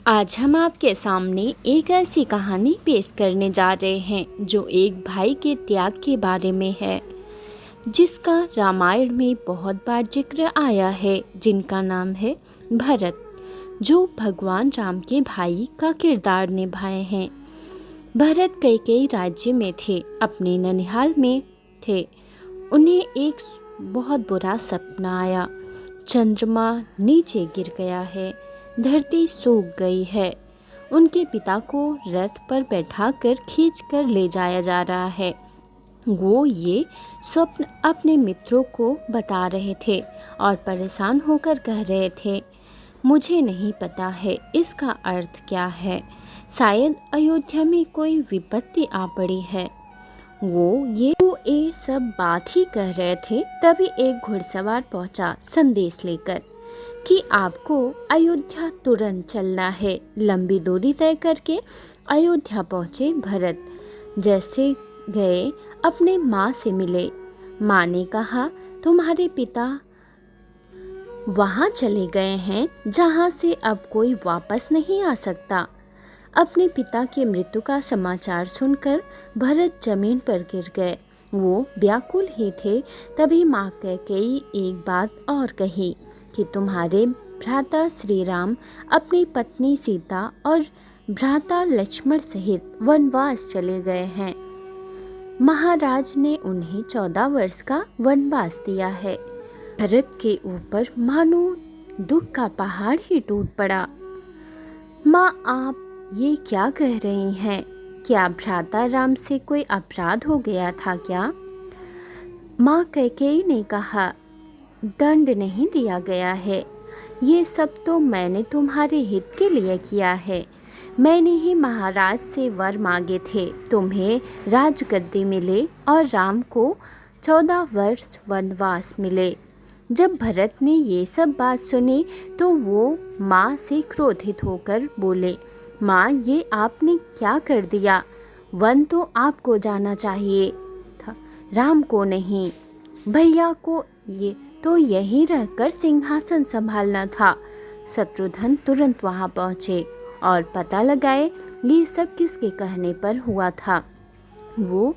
आज हम आपके सामने एक ऐसी कहानी पेश करने जा रहे हैं जो एक भाई के त्याग के बारे में है, जिसका रामायण में बहुत बार जिक्र आया है, जिनका नाम है भरत, जो भगवान राम के भाई का किरदार निभाए हैं। भरत कई राज्य में थे, अपने ननिहाल में थे। उन्हें एक बहुत बुरा सपना आया। चंद्रमा नीचे गिर गया है, धरती सूख गई है। उनके पिता को रथ पर बैठाकर खींचकर ले जाया जा रहा है। वो ये स्वप्न अपने मित्रों को बता रहे थे और परेशान होकर कह रहे थे, मुझे नहीं पता है इसका अर्थ क्या है। शायद अयोध्या में कोई विपत्ति आ पड़ी है। वो ये सब बात ही कह रहे थे, तभी एक घुड़सवार पहुंचा संदेश लेकर कि आपको अयोध्या तुरंत चलना है। लंबी दूरी तय करके अयोध्या पहुँचे भरत। जैसे गए अपने माँ से मिले। माँ ने कहा, तुम्हारे पिता वहाँ चले गए हैं जहाँ से अब कोई वापस नहीं आ सकता। अपने पिता के मृत्यु का समाचार सुनकर भरत जमीन पर गिर गए। वो व्याकुल ही थे। तभी माँ कैकेयी एक बात और कही कि तुम्हारे भ्राता श्री राम अपनी पत्नी सीता और भ्राता लक्ष्मण सहित वनवास चले गए हैं। महाराज ने उन्हें 14 वर्ष का वनवास दिया है। भरत के ऊपर मानो दुख का पहाड़ ही टूट पड़ा। माँ, आप ये क्या कह रही हैं? क्या भ्राता राम से कोई अपराध हो गया था क्या? माँ कैकेयी ने कहा, दंड नहीं दिया गया है। ये सब तो मैंने तुम्हारे हित के लिए किया है। मैंने ही महाराज से वर मांगे थे, तुम्हें राजगद्दी मिले और राम को 14 वर्ष वनवास मिले। जब भरत ने ये सब बात सुनी तो वो माँ से क्रोधित होकर बोले, माँ, ये आपने क्या कर दिया? वन तो आपको जाना चाहिए था, राम को नहीं। भैया को ये तो यहीं रहकर सिंहासन संभालना था। शत्रुघ्न तुरंत वहाँ पहुँचे और पता लगाए ये सब किसके कहने पर हुआ था। वो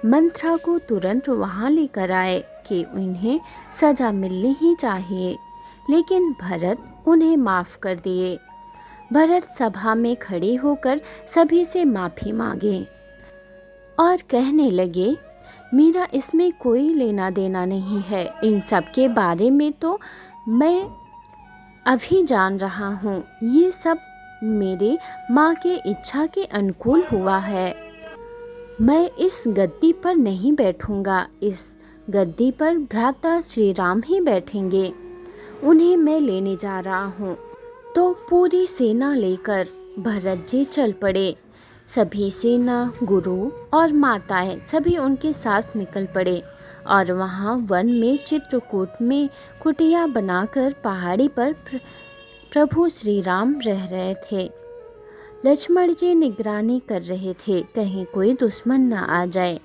मंत्रा को तुरंत वहाँ लेकर आए कि उन्हें सजा मिलनी ही चाहिए, लेकिन भरत उन्हें माफ़ कर दिए। भरत सभा में खड़े होकर सभी से माफ़ी मांगे और कहने लगे, मेरा इसमें कोई लेना देना नहीं है। इन सब के बारे में तो मैं अभी जान रहा हूँ। ये सब मेरे माँ के इच्छा के अनुकूल हुआ है। मैं इस गद्दी पर नहीं बैठूंगा। इस गद्दी पर भ्राता श्री राम ही बैठेंगे। उन्हें मैं लेने जा रहा हूँ। तो पूरी सेना लेकर भरत जी चल पड़े। सभी सेना, गुरु और माताएं सभी उनके साथ निकल पड़े और वहाँ वन में चित्रकूट में कुटिया बनाकर पहाड़ी पर प्रभु श्री राम रह रहे थे। लक्ष्मण जी निगरानी कर रहे थे, कहीं कोई दुश्मन न आ जाए।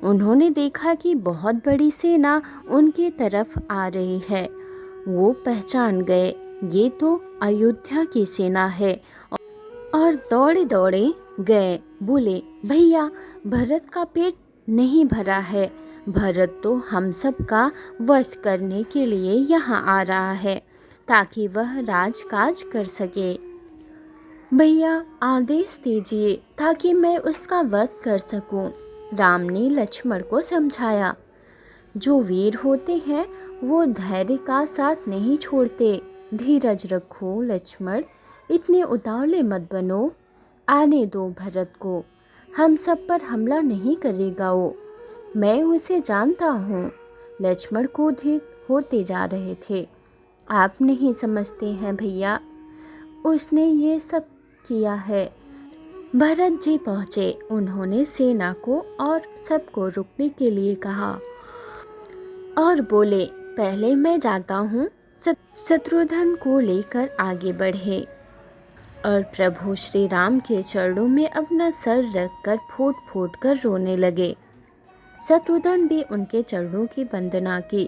उन्होंने देखा कि बहुत बड़ी सेना उनकी तरफ आ रही है। वो पहचान गए, ये तो अयोध्या की सेना है, और दौड़े दौड़े गए। बोले, भैया, भरत का पेट नहीं भरा है। भरत तो हम सब का वध करने के लिए यहाँ आ रहा है ताकि वह राजकाज कर सके। भैया, आदेश दीजिए ताकि मैं उसका वध कर सकूं। राम ने लक्ष्मण को समझाया, जो वीर होते हैं वो धैर्य का साथ नहीं छोड़ते। धीरज रखो लक्ष्मण, इतने उतावले मत बनो। आने दो भरत को, हम सब पर हमला नहीं करेगा वो। मैं उसे जानता हूँ। लक्ष्मण क्रोधित होते जा रहे थे। आप नहीं समझते हैं भैया, उसने ये सब किया है। भरत जी पहुँचे। उन्होंने सेना को और सबको रुकने के लिए कहा और बोले, पहले मैं जाता हूँ। शत्रुघ्न को लेकर आगे बढ़े और प्रभु श्री राम के चरणों में अपना सर रखकर फूट फूट कर रोने लगे। शत्रुघ्न भी उनके चरणों की वंदना की।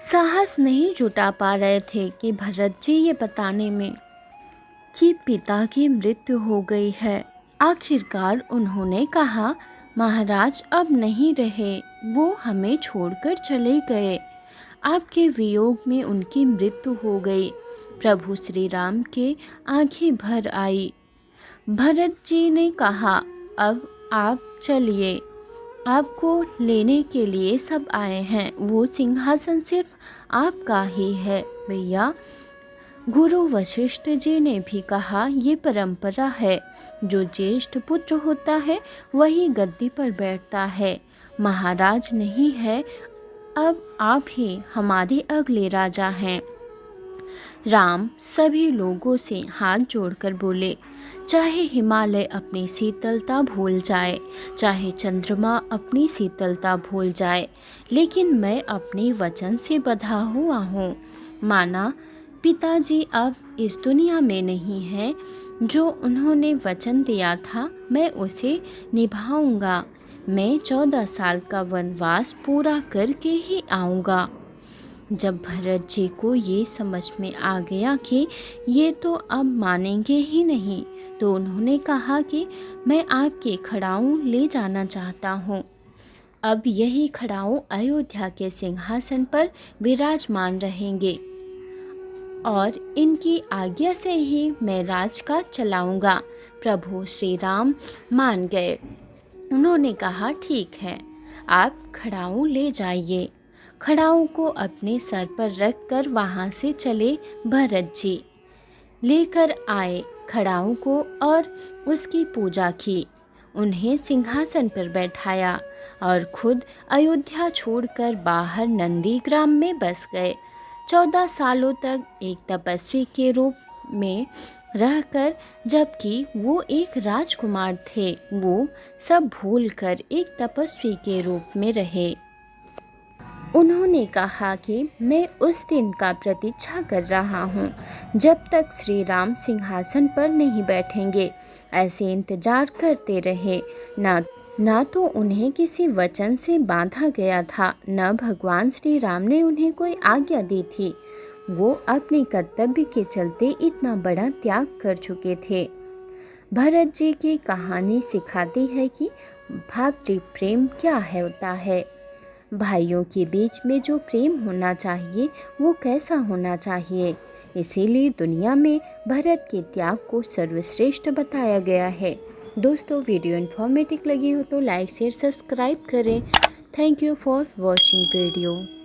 साहस नहीं जुटा पा रहे थे कि भरत जी ये बताने में कि पिता की मृत्यु हो गई है। आखिरकार उन्होंने कहा, महाराज अब नहीं रहे, वो हमें छोड़कर चले गए। आपके वियोग में उनकी मृत्यु हो गई। प्रभु श्री राम के आंखें भर आई। भरत जी ने कहा, अब आप चलिए, आपको लेने के लिए सब आए हैं। वो सिंहासन सिर्फ आपका ही है भैया। गुरु वशिष्ठ जी ने भी कहा, ये परंपरा है, जो ज्येष्ठ पुत्र होता है वही गद्दी पर बैठता है। महाराज नहीं है, अब आप ही हमारे अगले राजा हैं। राम सभी लोगों से हाथ जोड़कर बोले, चाहे हिमालय अपनी शीतलता भूल जाए, चाहे चंद्रमा अपनी शीतलता भूल जाए, लेकिन मैं अपने वचन से बंधा हुआ हूँ। माना पिताजी अब इस दुनिया में नहीं है। जो उन्होंने वचन दिया था मैं उसे निभाऊंगा। मैं 14 साल का वनवास पूरा करके ही आऊँगा। जब भरत जी को ये समझ में आ गया कि ये तो अब मानेंगे ही नहीं, तो उन्होंने कहा कि मैं आपके खड़ाऊं ले जाना चाहता हूँ। अब यही खड़ाऊं अयोध्या के सिंहासन पर विराजमान रहेंगे और इनकी आज्ञा से ही मैं राजकाज चलाऊंगा। प्रभु श्री राम मान गए। उन्होंने कहा, ठीक है, आप खड़ाऊं ले जाइए। खड़ाऊं को अपने सर पर रखकर वहां से चले भरत जी। लेकर आए खड़ाऊं को और उसकी पूजा की। उन्हें सिंहासन पर बैठाया और खुद अयोध्या छोड़कर बाहर नंदीग्राम में बस गए। 14 सालों तक एक तपस्वी के रूप में रहकर, जबकि वो एक राजकुमार थे, वो सब भूलकर एक तपस्वी के रूप में रहे। उन्होंने कहा कि मैं उस दिन का प्रतीक्षा कर रहा हूँ जब तक श्री राम सिंहासन पर नहीं बैठेंगे। ऐसे इंतजार करते रहे। ना तो उन्हें किसी वचन से बांधा गया था, न भगवान श्री राम ने उन्हें कोई आज्ञा दी थी। वो अपने कर्तव्य के चलते इतना बड़ा त्याग कर चुके थे। भरत जी की कहानी सिखाती है कि भातृ प्रेम क्या होता है। भाइयों के बीच में जो प्रेम होना चाहिए वो कैसा होना चाहिए। इसीलिए दुनिया में भरत के त्याग को सर्वश्रेष्ठ बताया गया है। दोस्तों, वीडियो इन्फॉर्मेटिव लगी हो तो लाइक शेयर सब्सक्राइब करें। Thank you for watching video.